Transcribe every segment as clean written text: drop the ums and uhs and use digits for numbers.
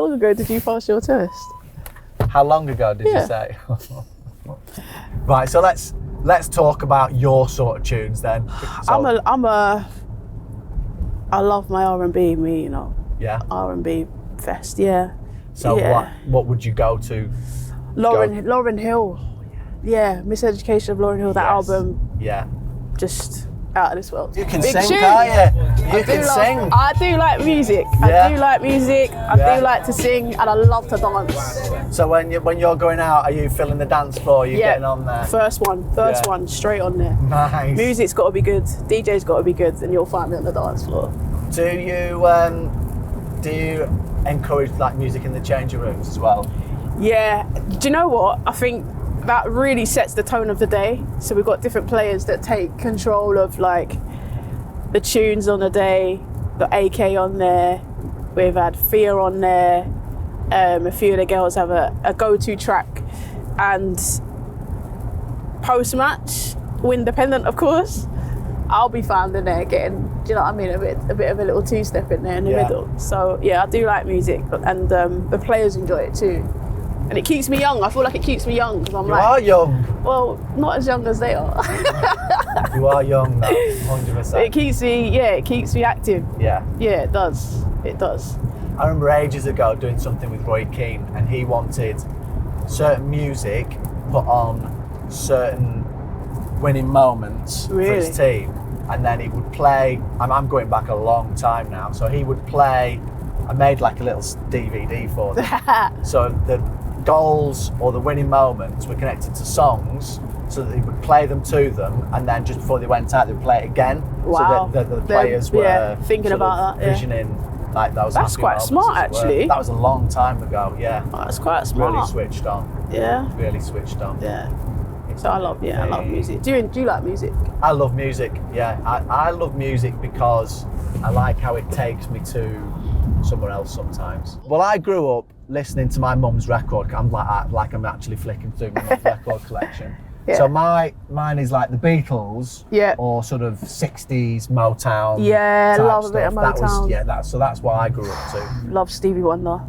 How long ago did you pass your test? How long ago did you say? Right, so let's talk about your sort of tunes then. So, I love my R&B, me, you know. Yeah. R&B fest, yeah. So what would you go to? Lauryn Hill. Yeah, Miseducation of Lauryn Hill, that album. Yeah. Just out of this world. You can sing, can't you? You can sing. I do like music. Yeah. I do like music. I do like to sing, and I love to dance. So when you're going out, are you filling the dance floor? Are you getting on there? First one, straight on there. Nice. Music's got to be good. DJ's got to be good, and you'll find me on the dance floor. Do you encourage like music in the changing rooms as well? Yeah. Do you know what? I think that really sets the tone of the day. So we've got different players that take control of like the tunes on the day. Got AK on there. We've had Fear on there. A few of the girls have a go-to track. And post-match, independent of course, I'll be found in there getting, do you know what I mean, a bit of a little two-step in there in the middle. So yeah, I do like music, and the players enjoy it too. And it keeps me young. I feel like it keeps me young because You are young. Well, not as young as they are. You are young though, 100%. It keeps me active. Yeah. Yeah, it does. It does. I remember ages ago doing something with Roy Keane, and he wanted certain music put on certain winning moments for his team, and then he would play. I'm going back a long time now, so he would play. I made like a little DVD for them. So the goals or the winning moments were connected to songs, so that he would play them to them, and then just before they went out, they would play it again. Wow. So that the players were thinking about that, visioning like those. That's quite smart, actually. That was a long time ago. Yeah. Oh, that's quite smart. Really switched on. Yeah. Really switched on. Yeah. So I love music. Do you like music? I love music. Yeah. I love music because I like how it takes me to somewhere else sometimes. Well, I grew up listening to my mum's record. I'm like I'm actually flicking through my mum's record collection. Yeah. So mine is like the Beatles, or sort of 60s Motown. Yeah, type love stuff. a bit of Motown. That's what I grew up to. Love Stevie Wonder.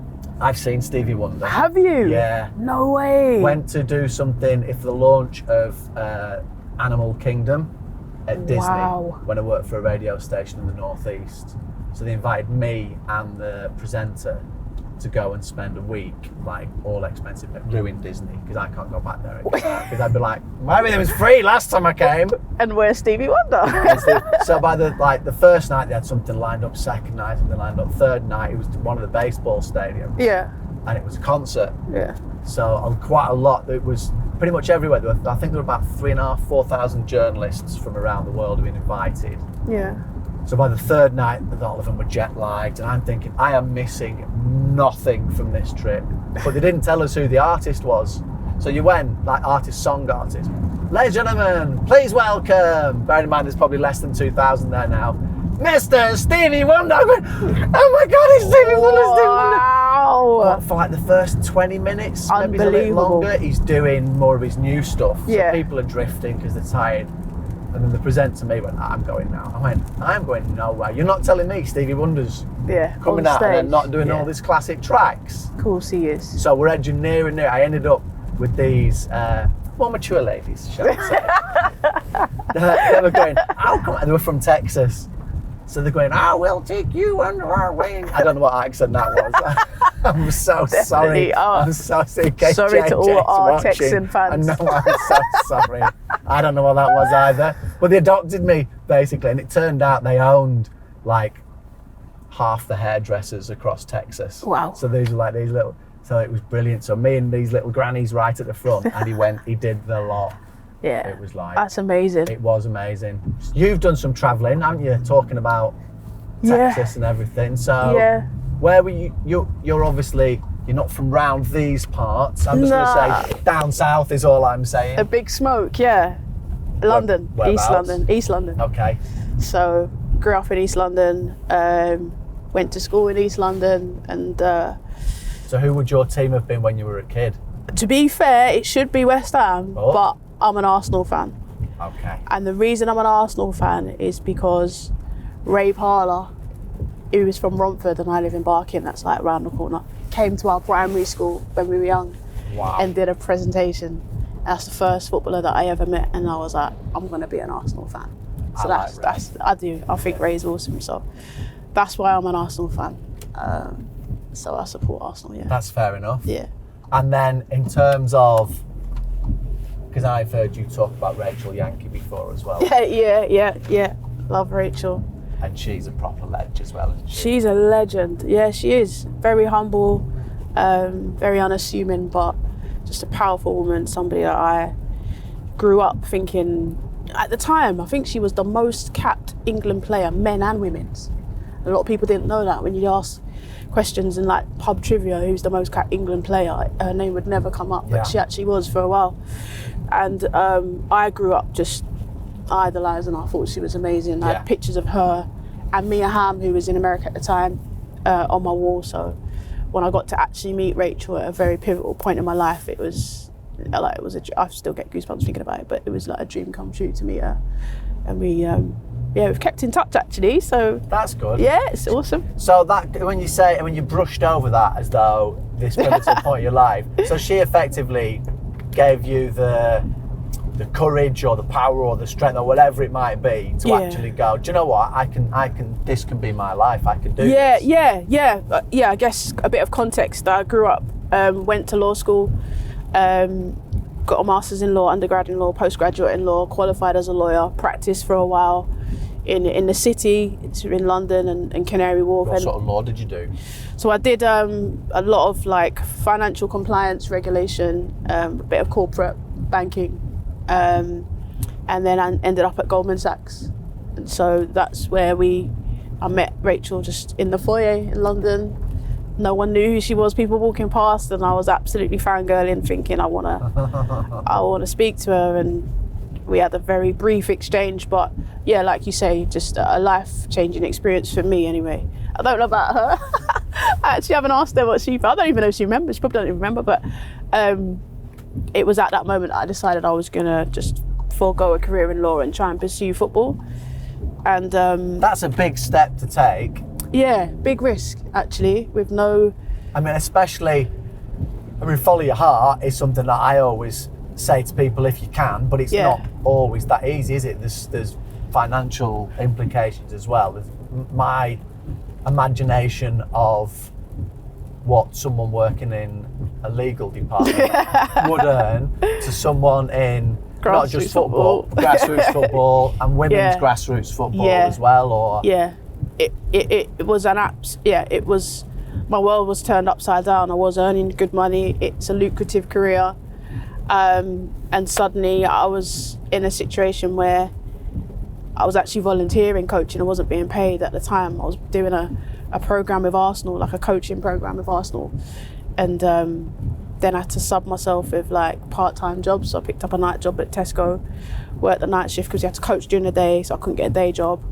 I've seen Stevie Wonder. Have you? Yeah. No way. Went to do something for the launch of Animal Kingdom at Disney when I worked for a radio station in the Northeast. So they invited me and the presenter to go and spend a week, like all expensive, but ruin Disney because I can't go back there anymore. Because I'd be like, everything was free last time I came. And where's Stevie Wonder? So by the first night they had something lined up, second night something lined up, third night it was one of the baseball stadiums. Yeah. And it was a concert. Yeah. So quite a lot. It was pretty much everywhere. I think there were about 3,500 to 4,000 journalists from around the world who had been invited. Yeah. So by the third night, all of them were jet lagged, and I'm thinking, I am missing nothing from this trip. But they didn't tell us who the artist was. So you went, like song artist. Ladies and gentlemen, please welcome. Bearing in mind there's probably less than 2,000 there now. Mr. Stevie Wonder. I went, oh my God, it's Stevie Wonder, Stevie Wonder. Wow. For like the first 20 minutes, maybe a bit longer, he's doing more of his new stuff. So people are drifting because they're tired. And then the presenter me went, I'm going now. I went, I'm going nowhere. You're not telling me Stevie Wonder's coming out and then not doing all these classic tracks. Of course he is. So we're edging near and near. I ended up with these more mature ladies, shall we say. They were going, they were from Texas. So they're going, we'll take you under our wing. I don't know what accent that was. I'm so sorry. I'm so sorry to all our Texan fans. I know, I'm so sorry. I don't know what that was either. But they adopted me, basically. And it turned out they owned, like, half the hairdressers across Texas. Wow. So these were like these little... So it was brilliant. So me and these little grannies right at the front. And he did the lot. Yeah, it was like... That's amazing. It was amazing. You've done some travelling, haven't you? Talking about Texas and everything. So where were you? You're obviously... You're not from round these parts. I'm just going to say down south is all I'm saying. A Big Smoke, yeah. London, East London. East London. Okay. So grew up in East London, went to school in East London, and... So who would your team have been when you were a kid? To be fair, it should be West Ham, but I'm an Arsenal fan. Okay. And the reason I'm an Arsenal fan is because Ray Parlour, who is from Romford and I live in Barking, that's like round the corner. came to our primary school when we were young. Wow. And did a presentation. That's the first footballer that I ever met, and I was like, I'm going to be an Arsenal fan. So I think Ray's awesome. So that's why I'm an Arsenal fan. So I support Arsenal, yeah. That's fair enough. Yeah. And then in terms of, because I've heard you talk about Rachel Yankee before as well. Yeah. Love Rachel. And she's a proper ledge as well, isn't she? She's a legend. Yeah, she is. Very humble, very unassuming, but just a powerful woman, somebody that I grew up thinking, at the time, I think she was the most capped England player, men and women's. A lot of people didn't know that. When you ask questions in like pub trivia, who's the most capped England player, her name would never come up, but she actually was for a while. And I grew up just idolising her. I thought she was amazing. I had pictures of her and Mia Hamm, who was in America at the time, on my wall. So when I got to actually meet Rachel at a very pivotal point in my life, it was like, I still get goosebumps thinking about it, but it was like a dream come true to meet her. And we've kept in touch actually, so that's good. Yeah, it's awesome. So that when you brushed over that as though this pivotal point of your life, so she effectively gave you the courage or the power or the strength or whatever it might be to actually go, do you know what, I can this can be my life, I can do this. Yeah, I guess a bit of context. I grew up, went to law school, got a master's in law, undergrad in law, postgraduate in law, qualified as a lawyer, practiced for a while in the city, in London and Canary Wharf. What sort of law did you do? So I did a lot of like financial compliance, regulation, a bit of corporate banking, and then I ended up at Goldman Sachs. And so that's where I met Rachel just in the foyer in London. No one knew who she was, people walking past, and I was absolutely fangirling, thinking I wanna speak to her, and we had a very brief exchange, but yeah, like you say, just a life-changing experience for me anyway. I don't know about her. I actually haven't asked her I don't even know if she remembers, she probably don't even remember, but it was at that moment I decided I was gonna just forego a career in law and try and pursue football. And that's a big step to take. Yeah, big risk actually, with no... especially, follow your heart is something that I always say to people if you can, but it's not always that easy, is it? There's financial implications as well. There's my imagination of what someone working in a legal department would earn to someone in not just football, grassroots football and women's grassroots football as well, or... It was an apps. Yeah, it was. My world was turned upside down. I was earning good money. It's a lucrative career, and suddenly I was in a situation where I was actually volunteering coaching. I wasn't being paid at the time. I was doing a program with Arsenal, like a coaching program with Arsenal, and then I had to sub myself with like part-time jobs. So I picked up a night job at Tesco, worked the night shift because you had to coach during the day, so I couldn't get a day job.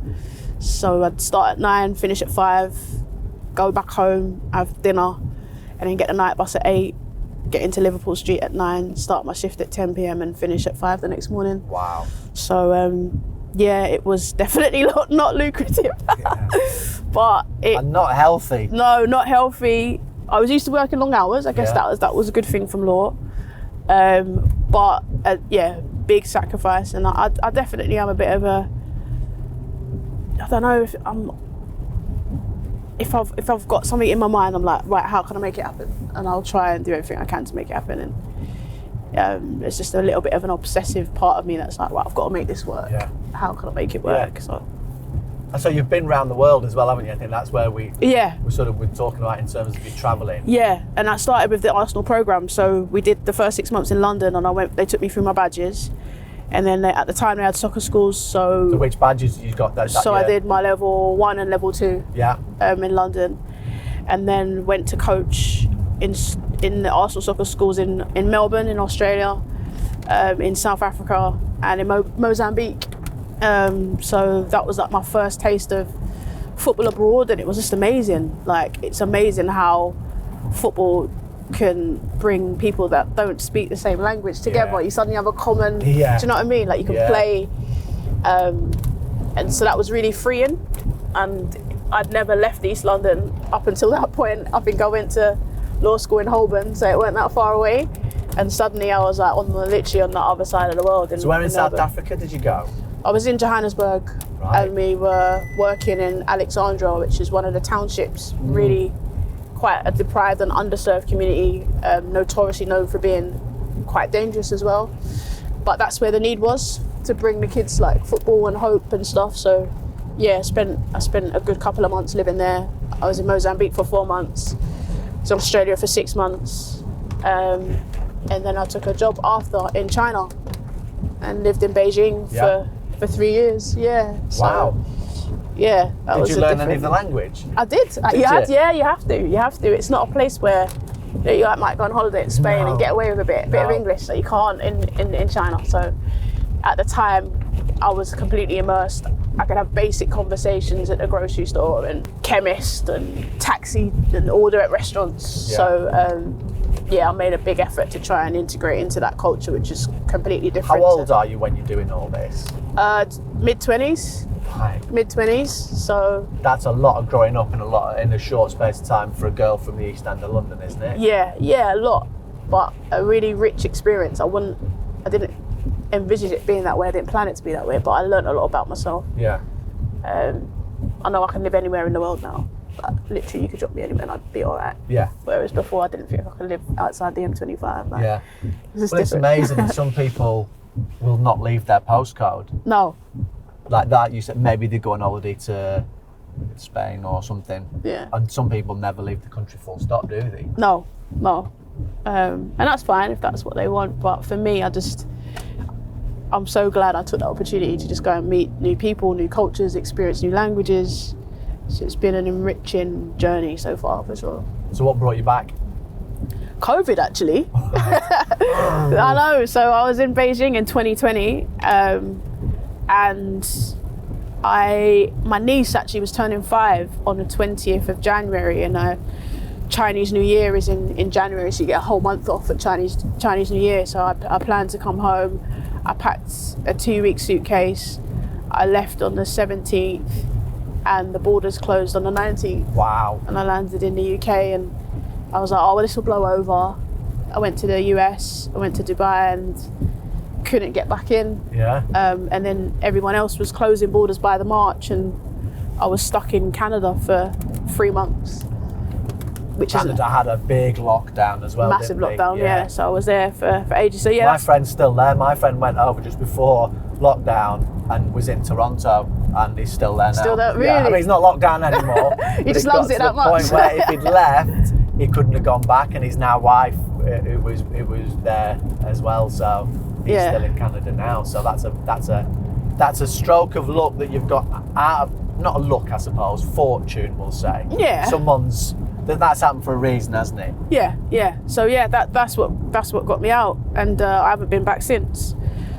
So I'd start at 9, finish at 5, go back home, have dinner, and then get the night bus at 8, get into Liverpool Street at 9, start my shift at 10 p.m. and finish at 5 the next morning. Wow. So it was definitely not lucrative. But and not healthy. No, not healthy. I was used to working long hours. I guess that was a good thing from law. But big sacrifice, and I definitely am a bit of a... I don't know if I've got something in my mind, I'm like, right, how can I make it happen? And I'll try and do everything I can to make it happen. And it's just a little bit of an obsessive part of me that's like, right, I've got to make this work. Yeah. How can I make it work? Yeah. So you've been around the world as well, haven't you? I think that's where we're talking about in terms of you travelling. Yeah, and I started with the Arsenal programme. So we did the first 6 months in London, and they took me through my badges. And then at the time they had soccer schools, so which badges you got that So year? I did my level 1 and level 2 in London, and then went to coach in the Arsenal soccer schools in Melbourne, in Australia, in South Africa, and in Mozambique. So that was like my first taste of football abroad, and it was just amazing. Like, it's amazing how football can bring people that don't speak the same language together. You suddenly have a common, do you know what I mean? Like, you can play, and so that was really freeing. And I'd never left East London up until that point. I think I went to law school in Holborn, so it weren't that far away. And suddenly I was like literally on the other side of the world. So where in South Africa did you go? I was in Johannesburg, and we were working in Alexandra, which is one of the townships, really quite a deprived and underserved community, notoriously known for being quite dangerous as well. But that's where the need was, to bring the kids like football and hope and stuff. So yeah, I spent a good couple of months living there. I was in Mozambique for 4 months, I was in Australia for 6 months, and then I took a job after in China and lived in Beijing for 3 years. Yeah. So, wow. Yeah. Did you learn any of the language? I did. You have to. You have to. It's not a place where you might go on holiday in Spain and get away with a bit of English that you can't in China. So at the time, I was completely immersed. I could have basic conversations at the grocery store and chemist and taxi and order at restaurants. Yeah. So I made a big effort to try and integrate into that culture, which is completely different. How old are you when you're doing all this? Mid-20s. Right. Mid-20s. So that's a lot of growing up in a short space of time for a girl from the East End of London, isn't it? Yeah, a lot, but a really rich experience. I didn't envisage it being that way. I didn't plan it to be that way, but I learned a lot about myself. Yeah. I know I can live anywhere in the world now. But literally, you could drop me anywhere and I'd be all right. Yeah. Whereas before, I didn't think I could live outside the M25. Like, yeah. It's amazing. Some people will not leave their postcode. No. Like that, you said maybe they go on holiday to Spain or something. Yeah. And some people never leave the country full stop, do they? No. And that's fine if that's what they want. But for me, I'm so glad I took the opportunity to just go and meet new people, new cultures, experience new languages. So it's been an enriching journey so far, for sure. So what brought you back? COVID, actually. I know. So I was in Beijing in 2020, and my niece actually was turning 5 on the 20th of January, and Chinese New Year is in January, so you get a whole month off at Chinese New Year. So I planned to come home. I packed a 2-week suitcase. I left on the 17th, and the borders closed on the 19th. Wow. And I landed in the UK, and I was like, oh, well, this will blow over. I went to the US, I went to Dubai, and couldn't get back in. Yeah. And then everyone else was closing borders by the March, and I was stuck in Canada for 3 months. Canada had a big lockdown as well. Massive lockdown, yeah. So I was there for ages. So yeah. My friend's still there. My friend went over just before lockdown and was in Toronto, and he's still there now. Still there, really? Yeah, I mean, he's not locked down anymore. He just loves it that much. To the point where if he'd left, he couldn't have gone back, and his now wife, it was there as well. So he's still in Canada now. So that's a stroke of luck that you've got out of, not a luck, I suppose, fortune, we'll say. Yeah. That's happened for a reason, hasn't it? Yeah. So yeah, that's what got me out, and I haven't been back since.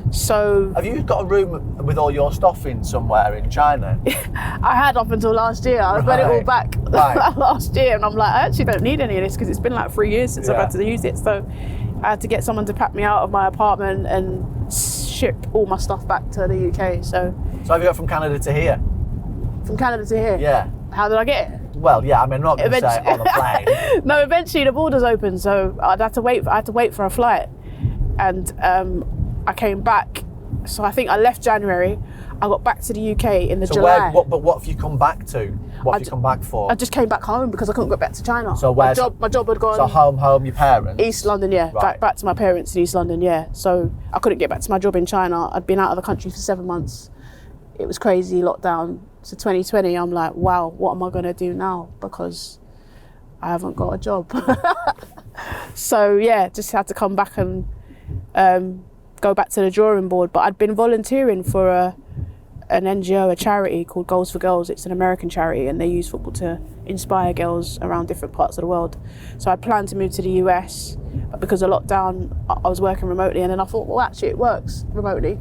So have you got a room with all your stuff in somewhere in China? I had up until last year. I got it all back last year, and I'm like, I actually don't need any of this because it's been like 3 years since I've had to use it. So I had to get someone to pack me out of my apartment and ship all my stuff back to the UK. So have you got from Canada to here? From Canada to here? Yeah. How did I get it? Well, yeah, I mean, I'm not going to say on a plane. No, eventually the borders opened, so I had to wait for a flight, and I came back. So I think I left January. I got back to the UK in July. What have you come back to? What have you come back for? I just came back home because I couldn't go back to China. So my job had gone. So home, your parents? East London, yeah. Right. Back to my parents in East London, yeah. So I couldn't get back to my job in China. I'd been out of the country for 7 months. It was crazy, lockdown. So 2020, I'm like, wow, what am I going to do now? Because I haven't got a job. So yeah, just had to come back and go back to the drawing board. But I'd been volunteering for an NGO, a charity called Goals for Girls. It's an American charity, and they use football to inspire girls around different parts of the world. So I'd planned to move to the US, but because of lockdown, I was working remotely, and then I thought, well, actually it works remotely,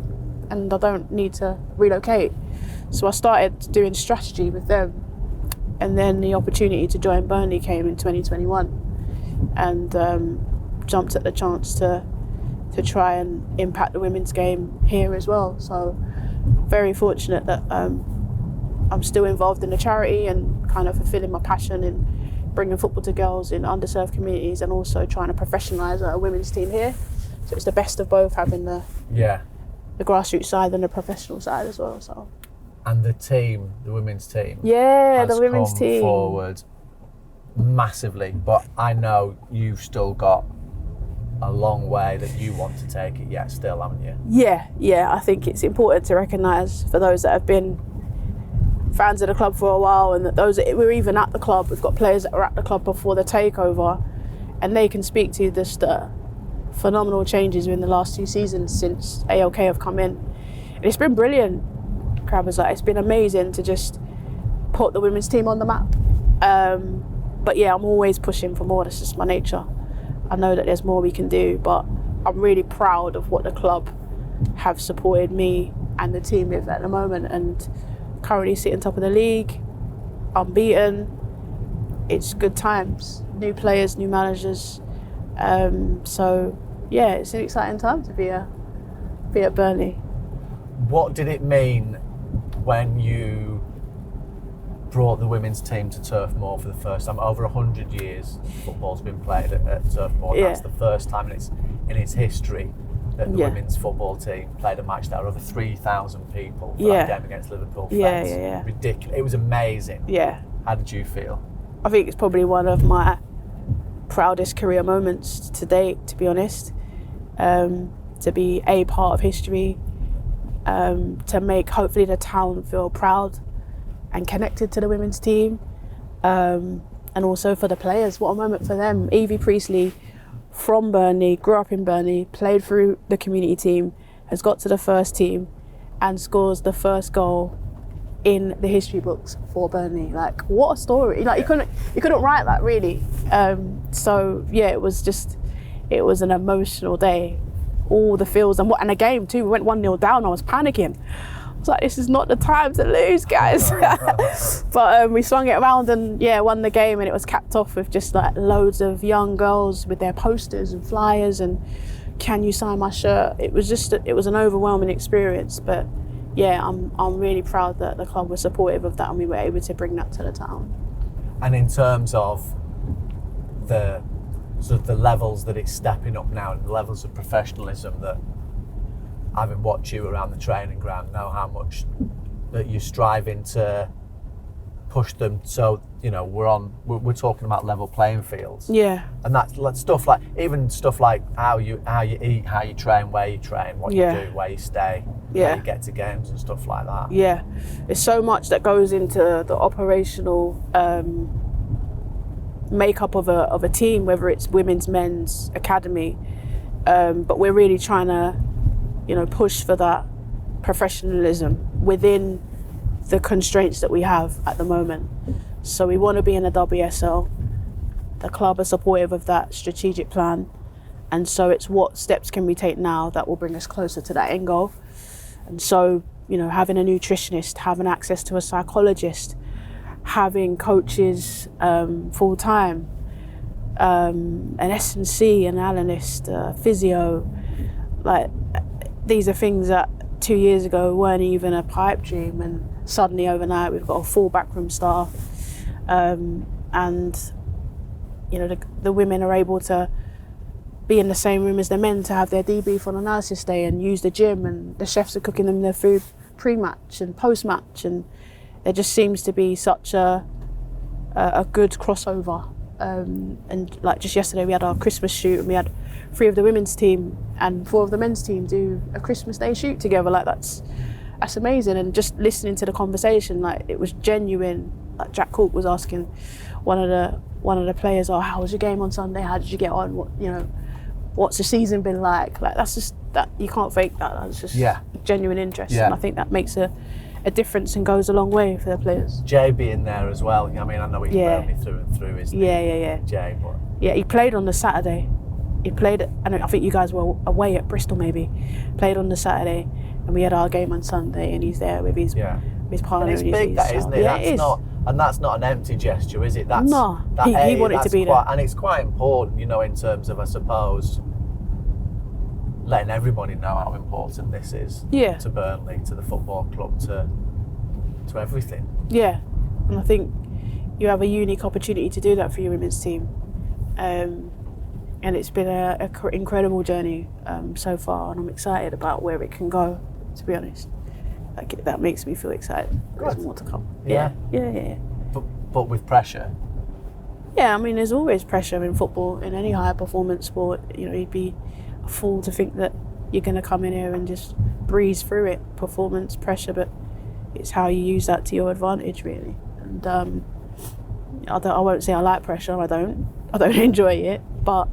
and I don't need to relocate. So I started doing strategy with them, and then the opportunity to join Burnley came in 2021, and jumped at the chance to try and impact the women's game here as well. So very fortunate that I'm still involved in the charity and kind of fulfilling my passion in bringing football to girls in underserved communities and also trying to professionalise a women's team here. So it's the best of both, having the grassroots side and the professional side as well. So. And the team, the women's team, the has women's come team forward massively. But I know you've still got a long way that you want to take it yet still, haven't you? Yeah. I think it's important to recognise, for those that have been fans of the club for a while, and that those that were even at the club, we've got players that were at the club before the takeover, and they can speak to just phenomenal changes in the last 2 seasons since ALK have come in. And it's been brilliant, Crabbers. Like, it's been amazing to just put the women's team on the map. But yeah, I'm always pushing for more. That's just my nature. I know that there's more we can do, but I'm really proud of what the club have supported me and the team with at the moment, and currently sitting top of the league, unbeaten. It's good times, new players, new managers. So yeah, it's an exciting time to be at Burnley. What did it mean when you brought the women's team to Turf Moor for the first time? Over 100 years football's been played at Turf Moor. Yeah. That's the first time in its history that the women's football team played a match that were over 3,000 people for that game against Liverpool fans. Yeah. Ridiculous. It was amazing. Yeah. How did you feel? I think it's probably one of my proudest career moments to date, to be honest. To be a part of history, to make hopefully the town feel proud and connected to the women's team, and also for the players. What a moment for them. Evie Priestley, from Burnley, grew up in Burnley, played through the community team, has got to the first team and scores the first goal in the history books for Burnley. Like, what a story. Like, you couldn't write that, really. So yeah, it was an emotional day. All the feels, and a game too. We went 1-0 down. I was panicking. I was like, this is not the time to lose, guys. But we swung it around and won the game, and it was capped off with just like loads of young girls with their posters and flyers and can you sign my shirt. It was an overwhelming experience, but yeah, I'm really proud that the club was supportive of that and we were able to bring that to the town. And in terms of the levels that it's stepping up now, and the levels of professionalism that, having watched you around the training ground, know how much that you're striving to push them. So we're talking about level playing fields. Yeah. And that's stuff like how you eat, how you train, where you train, what you do, where you stay, how you get to games and stuff like that. Yeah. There's so much that goes into the operational makeup of a team, whether it's women's, men's, academy. But we're really trying to push for that professionalism within the constraints that we have at the moment. So we want to be in the WSL. The club are supportive of that strategic plan. And so it's what steps can we take now that will bring us closer to that end goal. And so, having a nutritionist, having access to a psychologist, having coaches full time, an S&C, an analyst, physio, like, these are things that 2 years ago weren't even a pipe dream, and suddenly overnight we've got a full backroom staff, and the women are able to be in the same room as the men to have their debrief on analysis day and use the gym, and the chefs are cooking them their food pre-match and post-match, and there just seems to be such a good crossover. And like just yesterday we had our Christmas shoot and we had 3 of the women's team and 4 of the men's team do a Christmas Day shoot together. Like that's amazing. And just listening to the conversation, like it was genuine. Like Jack Cork was asking one of the players, "Oh, how was your game on Sunday? How did you get on? What's the season been like?" Like that's just that you can't fake that. That's just genuine interest, and I think that makes a difference and goes a long way for the players. Jay being there as well. I mean, I know he's Burnley through and through, isn't he? Yeah. Jay, but yeah, he played on the Saturday. He played, and I think you guys were away at Bristol maybe. Played on the Saturday, and we had our game on Sunday, and he's there with his partner. And it's big, that, isn't it? Yeah, it is. That's not an empty gesture, is it? He wanted to be there. And it's quite important, in terms of, I suppose, letting everybody know how important this is to Burnley, to the football club, to everything. Yeah, and I think, you have a unique opportunity to do that for your women's team. And it's been an incredible journey so far, and I'm excited about where it can go, to be honest. Like, that makes me feel excited. There's more to come. Yeah. But with pressure? Yeah, I mean, there's always pressure in football, in any high performance sport. You know, you'd be a fool to think that you're going to come in here and just breeze through it, performance, pressure, but it's how you use that to your advantage, really. And I won't say I like pressure, I don't enjoy it, but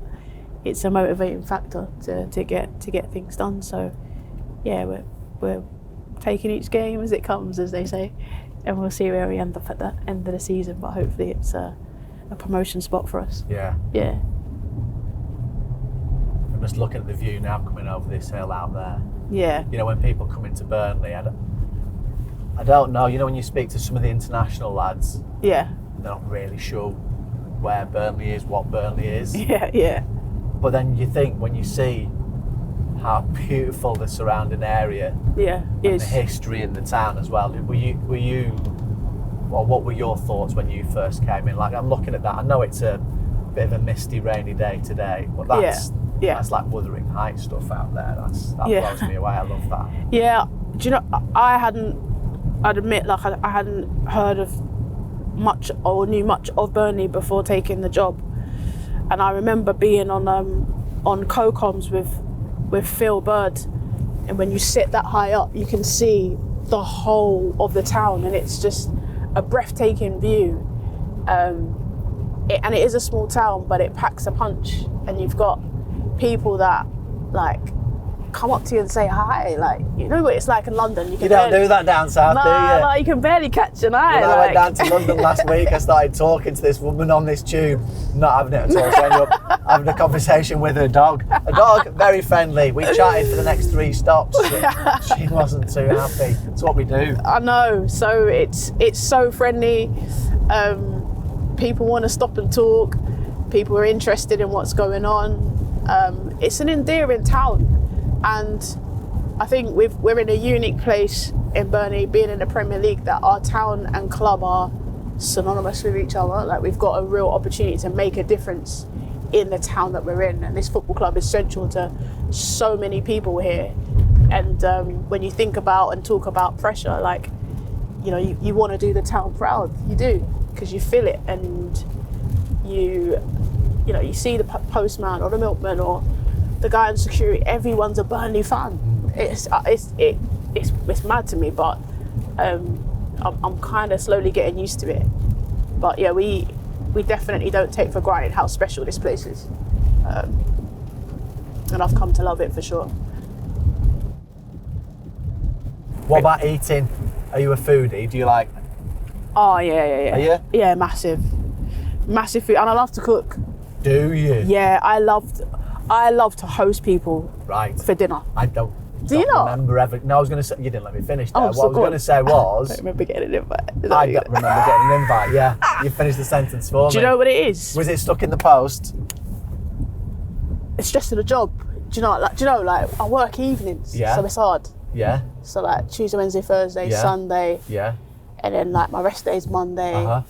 it's a motivating factor to get things done. So yeah, we're taking each game as it comes, as they say, and we'll see where we end up at the end of the season, but hopefully it's a promotion spot for us. Yeah. I'm just looking at the view now coming over this hill out there. Yeah. You know, when people come into Burnley, I don't know, you know, when you speak to some of the international lads, yeah, they're not really sure where Burnley is, what Burnley is. Yeah. But then you think, when you see how beautiful the surrounding area and is. the history in the town as well, what were your thoughts when you first came in? Like, I'm looking at that, I know it's a bit of a misty, rainy day today, but that's like Wuthering Heights stuff out there. That blows me away. I love that. Yeah, do you know, I'd admit, like, I hadn't heard of much or knew much of Burnley before taking the job, and I remember being on co-coms with Phil Bird, and when you sit that high up, you can see the whole of the town, and it's just a breathtaking view. And it is a small town, but it packs a punch, and you've got people that like come up to you and say hi. Like, you know what it's like in London. You don't do that down south, do you? Like, you can barely catch an eye. When I went down to London last week, I started talking to this woman on this tube, not having it at all. So I ended up having a conversation with her dog. A dog, very friendly. We chatted for the next 3 stops. She wasn't too happy. It's what we do. I know. So it's so friendly. People want to stop and talk. People are interested in what's going on. It's an endearing town. And I think we're in a unique place in Burnley, being in the Premier League, that our town and club are synonymous with each other. Like, we've got a real opportunity to make a difference in the town that we're in, and this football club is central to so many people here. And when you think about and talk about pressure, like, you know, you want to do the town proud. You do, because you feel it, and you see the postman or the milkman or the guy in security. Everyone's a Burnley fan. It's mad to me, but I'm kind of slowly getting used to it. But yeah, we definitely don't take for granted how special this place is, and I've come to love it for sure. What about eating? Are you a foodie? Do you like? Oh yeah. Are you? Yeah, massive food, and I love to cook. Do you? Yeah, I love to host people. Right. For dinner. I don't. Do you not remember ever? No, I was going to say, you didn't let me finish there. Oh, what so I was going to say was, I don't remember getting an invite. I don't remember getting an invite. Yeah, you finished the sentence for me. Do you know what it is? Was it stuck in the post? It's just in a job. Do you know? Like, I work evenings, so it's hard. Yeah. So like Tuesday, Wednesday, Thursday, Sunday. Yeah. And then like my rest day is Monday.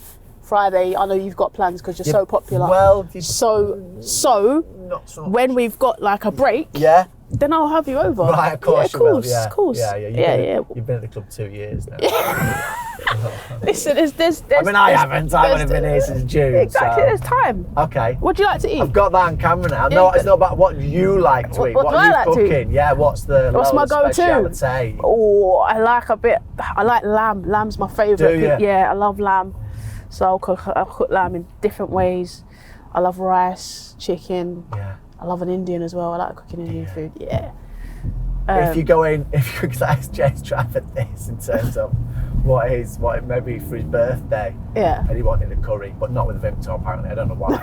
Friday, I know you've got plans because you're so popular. Well, so not so much. When we've got like a break, then I'll have you over. Right, of course, of course, of course. Yeah. You've been at the club 2 years now. Listen, there's I mean, I haven't. I haven't been here since June. Exactly, so. there's time. Okay. What do you like to eat? I've got that on camera now. No, it's not about what you like to eat. What do are I you like cooking? to eat? Yeah, what's my go-to? speciality? Oh, I like lamb. Lamb's my favourite. Do you? Yeah, I love lamb. So I'll cook lamb in different ways. I love rice, chicken. Yeah. I love an Indian as well. I like cooking Indian food. Yeah. If you ask James Trafford this in terms of what maybe for his birthday, and he wanted a curry, but not with a Vimto apparently. I don't know why.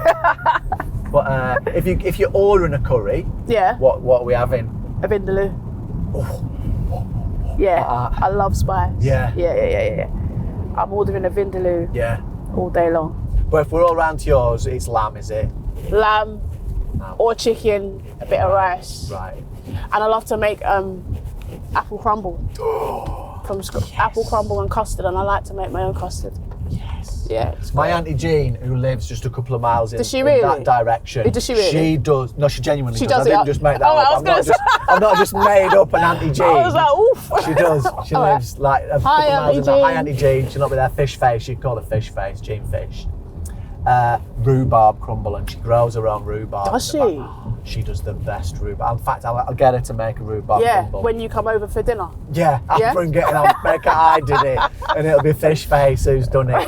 But if you're ordering a curry, what are we having? A vindaloo. I love spice. Yeah. I'm ordering a vindaloo. Yeah. All day long. But if we're all round to yours, it's lamb, is it? Lamb or chicken, a bit of rice. Right. And I love to make apple crumble. Apple crumble and custard, and I like to make my own custard. Yes. Yeah. It's My great. Auntie Jean, who lives just a couple of miles in, Does she really? in that direction. Does she really? She does. No, she genuinely She does. does I it didn't just make that Oh, up. I was gonna say- I've not just made up an Auntie Jean. I was like, oof. She does. She All right. lives like a couple Hi, of miles Auntie in that. Hi, Jean. Auntie Jean. She'll not be there. Fish face. She'd call her Fish face. Jean Fish. Rhubarb crumble, and she grows her own rhubarb. Does she? She does the best rhubarb. In fact, I'll get her to make a rhubarb Yeah, crumble. when you come over for dinner. Yeah, I'll Yeah? bring it and I'll make it I did it. And it'll be Fish Face who's done it.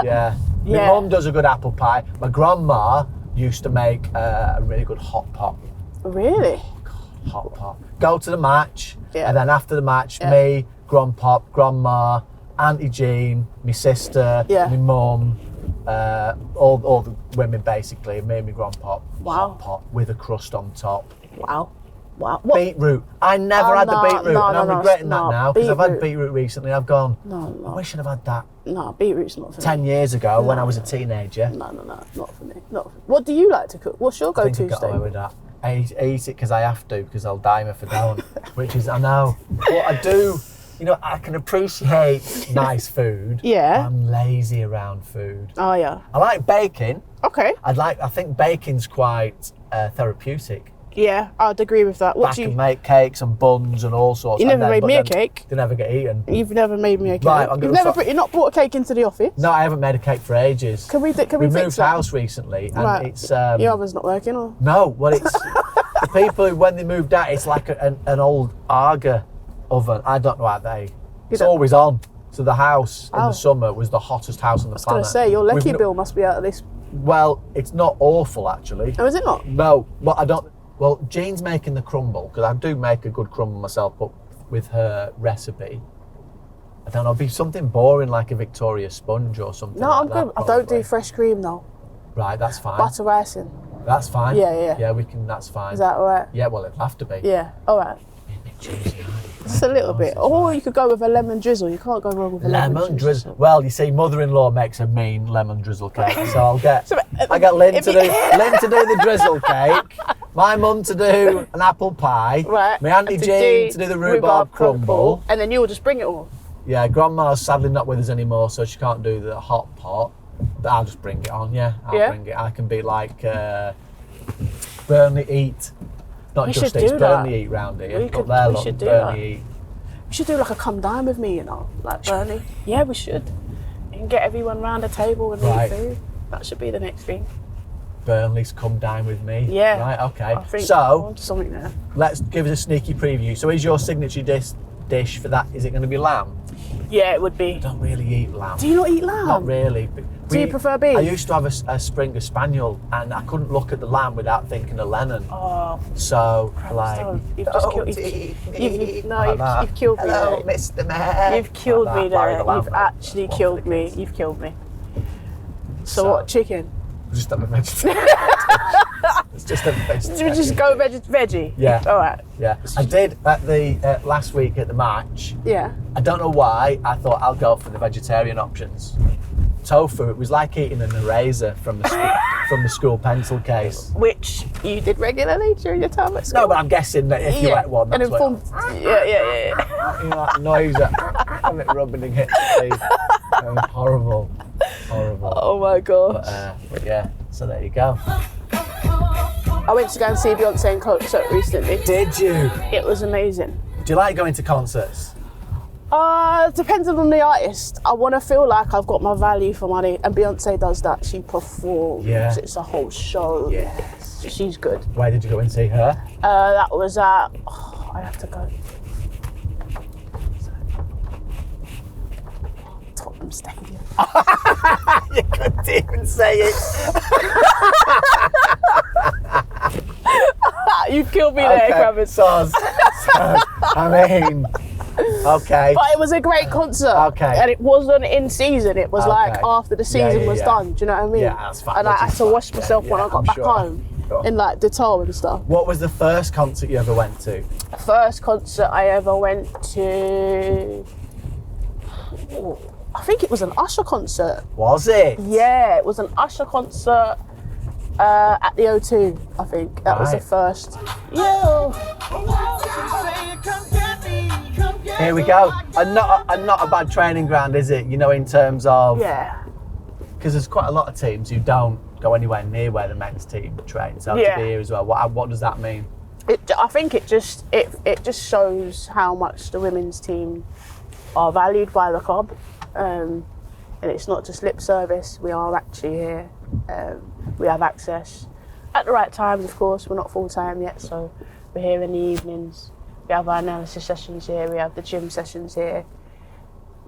Yeah. My Yeah. mum does a good apple pie. My grandma used to make a really good hot pot. Really? Hot pot. Go to the match, Yeah. and then after the match, Yeah. me, Grandpop, Grandma, Auntie Jean, my sister, Yeah. my mum, all the women basically, me and my Grandpop. Wow. Hot pot with a crust on top. Wow. Wow. What? Beetroot. I never Oh, had the no, beetroot, no, and I'm no, regretting no, that now because I've had beetroot. beetroot recently. I've gone, No, I no. wish I'd have had that No, beetroot's not for 10 me. years ago when No. I was a teenager. No, not for me. Not for me. What do you like to cook? What's your I think I go-to got away steak? with that. I eat it because I have to, because I'll die if I don't. Which is, I know. But I do, I can appreciate nice food. Yeah. But I'm lazy around food. Oh yeah. I like baking. Okay. I think baking's quite therapeutic. Yeah, I'd agree with that. What I do can you? make cakes and buns and all sorts. You and never made but me a then cake. They never get eaten. You've never made me a cake. Right, I'm You've gonna you've not brought a cake into the office. No, I haven't made a cake for ages. Can we we fix moved that? house recently, and Right. it's Your oven's not working, or? no. Well, it's the people who, when they moved out, it's like an old Arga oven. I don't know how it's don't- always on. So the house in Oh. the summer was the hottest house on the I was planet. going to say, your We've lecky no- bill must be out of this. Well, it's not awful actually. Oh, is it not? No, but I don't. Well, Jean's making the crumble because I do make a good crumble myself, but with her recipe, I don't know. It'd be something boring like a Victoria sponge or something. No, like I'm that, good. I don't do probably. fresh cream though. Right, that's fine. Butter icing. That's fine. Yeah. Yeah, we can. That's fine. Is that all right? Yeah, well, it'll have to be. Yeah. All right. Just a little bit. Or you could go with a lemon drizzle. You can't go wrong with a Lemon drizzle. Well, you see, mother-in-law makes a mean lemon drizzle cake, so I'll get. I get Lynn to do the drizzle cake. My mum to do an apple pie. Right. My Auntie And Jean to do the rhubarb crumble. And then you'll just bring it all. Yeah, Grandma's sadly not with us anymore, so she can't do the hot pot. But I'll just bring it on. Yeah, I'll bring it. I can be like Burnley Eat. Not We just should it's do Burnley that. Eat round here. We But could- they're we lot should do Burnley that. Eat. We should do like a come dine with me, like Burnley. Yeah, we should. And get everyone round a table and Right. eat food. That should be the next thing. Burnley's come dine with me. Yeah. Right. Okay. I think So on to something there. let's give us a sneaky preview. So is your signature dish for that? Is it going to be lamb? Yeah, it would be. I don't really eat lamb. Do you not eat lamb? Not really. Do you prefer beef? I used to have a Springer Spaniel, and I couldn't look at the lamb without thinking of Lennon. Oh, So like, Stone, you've just "Don't killed. eat You've me," like that. you've killed me Hello, there. Mr. Mayor. You've killed Like me that, Larry there. the Lamb, You've mate. actually What killed the me. kids. You've killed me. So So- what? Chicken? Just have a vegetarian. It's just a Should we just go veggie? Yeah. All right. Yeah, I did at the last week at the match. Yeah. I don't know why. I thought I'll go for the vegetarian options. Tofu. It was like eating an eraser from the school pencil case. Which you did regularly during your time at school? No, but I'm guessing that if you ate one, and that's what. informed. Yeah. You know, that noise and it rubbing against the teeth. It was horrible. Oh my gosh. But yeah, so there you go. I went to go and see Beyonce Concert recently. Did you? It was amazing. Do you like going to concerts? Depending on the artist. I want to feel like I've got my value for money, and Beyonce does that. She performs. Yeah. It's a whole show. Yes. She's good. Where did you go and see her? That was at. I have to go. Tottenham Stadium. You couldn't even say it. You've killed me there, Crumble. Soz. I mean, okay. But it was a great concert. Okay. And it wasn't in season. It was like Okay. after the season was done. Do you know what I mean? Yeah, that's fine. And I Which had is to fine. wash myself when Yeah, I got I'm back sure. home. Sure. In like Dettol and stuff. What was the first concert you ever went to? First concert I ever went to. I think it was an Usher concert. Was it? Yeah, it was an Usher concert at the O2, I think. That was the Right. first. Yo! Here we go. And not a bad training ground, is it? You know, in terms of... Yeah. Because there's quite a lot of teams who don't go anywhere near where the men's team trains. So to be here as well, what does that mean? I think it just shows how much the women's team are valued by the club. And it's not just lip service. We are actually here. We have access at the right times, of course. We're not full time yet, so we're here in the evenings. We have our analysis sessions here. We have the gym sessions here.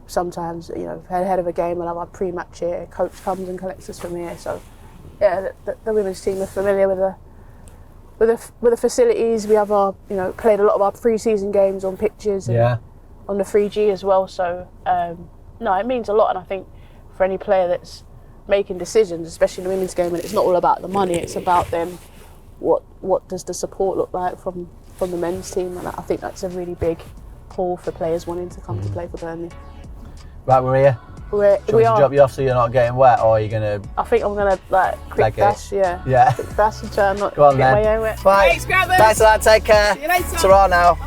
Sometimes, you know, ahead of a game, we'll have our pre-match here. Coach comes and collects us from here. So, yeah, the women's team are familiar with the facilities. We have our, you know, played a lot of our pre-season games on pitches and on the 3G as well. So, no, it means a lot, and I think for any player that's making decisions, especially in the women's game, and it's not all about the money, it's about them, what does the support look like from the men's team, and I think that's a really big pull for players wanting to come to play for Burnley. Right, we're here. We are. To drop you off so you're not getting wet, or are you going to... I think I'm going to, like, quick dash, yeah. Quick dash and try and not Go on, get then. my own wet. Bye. Thanks, Scrappers. Thanks a lot, take care. See you later. Ta-ra now.